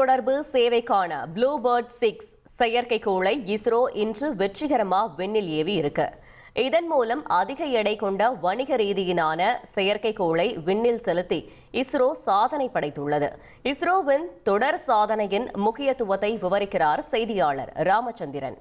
தொலைத்தொடர்பு சேவைக்கான ப்ளூபேர்ட் 6 செயற்கைக்கோளை இஸ்ரோ இன்று வெற்றிகரமாக விண்ணில் ஏவி இருக்கு. இதன் மூலம் அதிக எடை கொண்ட வணிக ரீதியிலான செயற்கைக்கோளை விண்ணில் செலுத்தி இஸ்ரோ சாதனை படைத்துள்ளது. இஸ்ரோவின் தொடர் சாதனையின் முக்கியத்துவத்தை விவரிக்கிறார் செய்தியாளர் ராமச்சந்திரன்.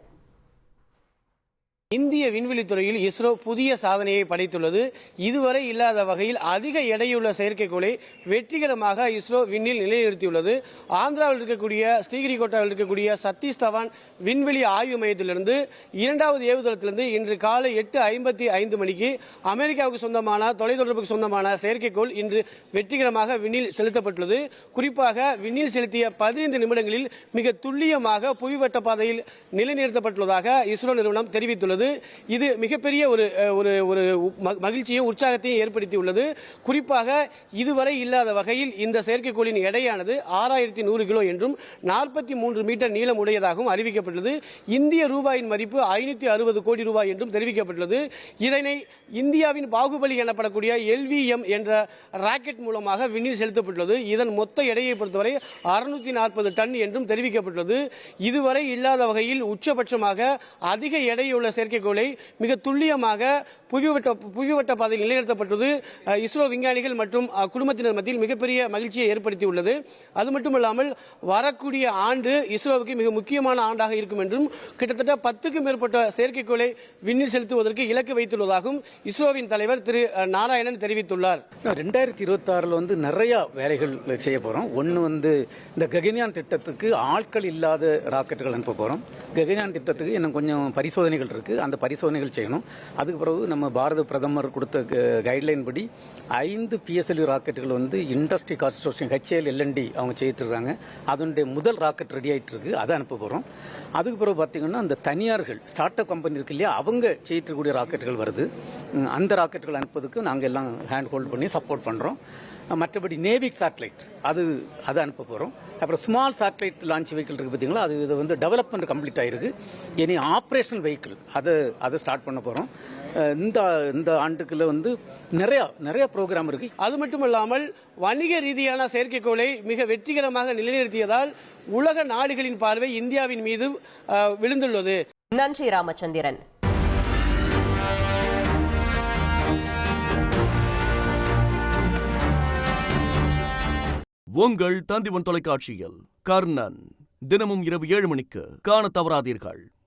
இந்திய விண்வெளித்துறையில் இஸ்ரோ புதிய சாதனையை படைத்துள்ளது. இதுவரை இல்லாத வகையில் அதிக எடையுள்ள செயற்கைக்கோளை வெற்றிகரமாக இஸ்ரோ விண்ணில் நிலைநிறுத்தியுள்ளது. ஆந்திராவில் இருக்கக்கூடிய ஸ்ரீஹரிகோட்டாவில் இருக்கக்கூடிய சதீஷ் தவான் விண்வெளி ஆய்வு மையத்திலிருந்து இரண்டாவது ஏவுதளத்திலிருந்து இன்று காலை 8:55 மணிக்கு அமெரிக்காவுக்கு சொந்தமான தொலைத்தொடர்புக்கு சொந்தமான செயற்கைக்கோள் இன்று வெற்றிகரமாக விண்ணில் செலுத்தப்பட்டுள்ளது. குறிப்பாக விண்ணில் செலுத்திய 15 நிமிடங்களில் மிக துல்லியமாக புவிவட்ட பாதையில் நிலைநிறுத்தப்பட்டுள்ளதாக இஸ்ரோ நிறுவனம் தெரிவித்துள்ளது. இது மிகப்பெரிய ஒரு மகிழ்ச்சியும் உற்சாகத்தையும் ஏற்படுத்தியுள்ளது. குறிப்பாக இதுவரை இல்லாத வகையில் இந்த செயற்கைக்கோளின் எடையானது 6100 கிலோ என்றும் 43 மீட்டர் நீளம் உடையதாகவும் அறிவிக்கப்பட்டுள்ளது. இந்திய ரூபாயின் மதிப்பு 560 கோடி ரூபாய் என்றும் தெரிவிக்கப்பட்டுள்ளது. இதனை இந்தியாவின் பாகுபலி எனப்படக்கூடிய LVM என்ற ராக்கெட் மூலமாக விண்ணில் செலுத்தப்பட்டுள்ளது. இதன் மொத்த எடையை பொறுத்தவரை 640 டன் என்றும் தெரிவிக்கப்பட்டுள்ளது. இதுவரை இல்லாத வகையில் உச்சபட்சமாக அதிக எடையுள்ள செயற்கைக்கோளை மிக துல்லியமாக புவிவட்ட பாதையில் நிலைநிறுத்தப்பட்டது இஸ்ரோ விஞ்ஞானிகள் மற்றும் குடும்பத்தினர் மத்தியில் மிகப்பெரிய மகிழ்ச்சியை ஏற்படுத்தியுள்ளது. அது மட்டுமல்லாமல் வரக்கூடிய ஆண்டு இஸ்ரோவுக்கு மிக முக்கியமான ஆண்டாக இருக்கும் என்றும் கிட்டத்தட்ட 10க்கும் மேற்பட்ட செயற்கைக்கோளை விண்ணில் செலுத்துவதற்கு இலக்கு வைத்துள்ளதாகவும் இஸ்ரோவின் தலைவர் திரு நாராயணன் தெரிவித்துள்ளார். 2026 நிறைய வேலைகள் செய்ய போறோம். ஒன்று இந்த ககன்யான் திட்டத்துக்கு ஆட்கள் இல்லாத ராக்கெட்டுகள் அனுப்ப போறோம். ககன்யான் திட்டத்துக்கு இன்னும் கொஞ்சம் பரிசோதனைகள் இருக்கு. அந்த பரிசோதனைகள் செய்யணும். அதுக்கு பிறகு நம்ம பாரத பிரதமர் கொடுத்த கைட்லைன் படி 5 PSLV ராக்கெட்டுகள் இண்டஸ்ட்ரி கான்சோர்ஷியம் HAL-L&D அவங்க செய்யிட்டு இருக்காங்க. அதனுடைய முதல் ராக்கெட் ரெடி ஆயிட்டு இருக்கு. அதை அனுப்ப போறோம். அதுக்கு பிறகு பார்த்தீங்கன்னா அந்த தனியார்கள் ஸ்டார்ட் அப் கம்பெனி இருக்கு இல்லையா, அவங்க செய்யிட்டு இருக்கக்கூடிய ராக்கெட்டுகள் வருது. அந்த ராக்கெட்டுகள் அனுப்புறதுக்கு நாங்கள் எல்லாம் ஹேண்ட் ஹோல்ட் பண்ணி சப்போர்ட் பண்றோம். மற்றபடி நேவிக் சேட்டலைட் அதை அனுப்ப போறோம். அப்புறம் ஸ்மால் சேட்டலைட் லான்ச் வெஹிக்கிள் இருக்கு பார்த்தீங்களா, இது டெவலப்மெண்ட் கம்ப்ளீட் ஆயிருக்கு. இனி ஆப்ரேஷனல் வெஹிக்கிள் அதை ஸ்டார்ட் பண்ண போறோம். இந்த ஆண்டுக்குள்ள நிறைய ப்ரோக்ராம் இருக்கு. அது மட்டுமல்லாமல் வணிக ரீதியான செயற்கைக்கோளை மிக வெற்றிகரமாக நிலைநிறுத்தியதால் உலக நாடுகளின் பார்வை இந்தியாவின் மீது விழுந்துள்ளது. நன்றி ராமச்சந்திரன். உங்கள் தந்திவன் தொலைக்காட்சியில் கர்ணன் தினமும் இரவு 7 மணிக்கு காண தவறாதீர்கள்.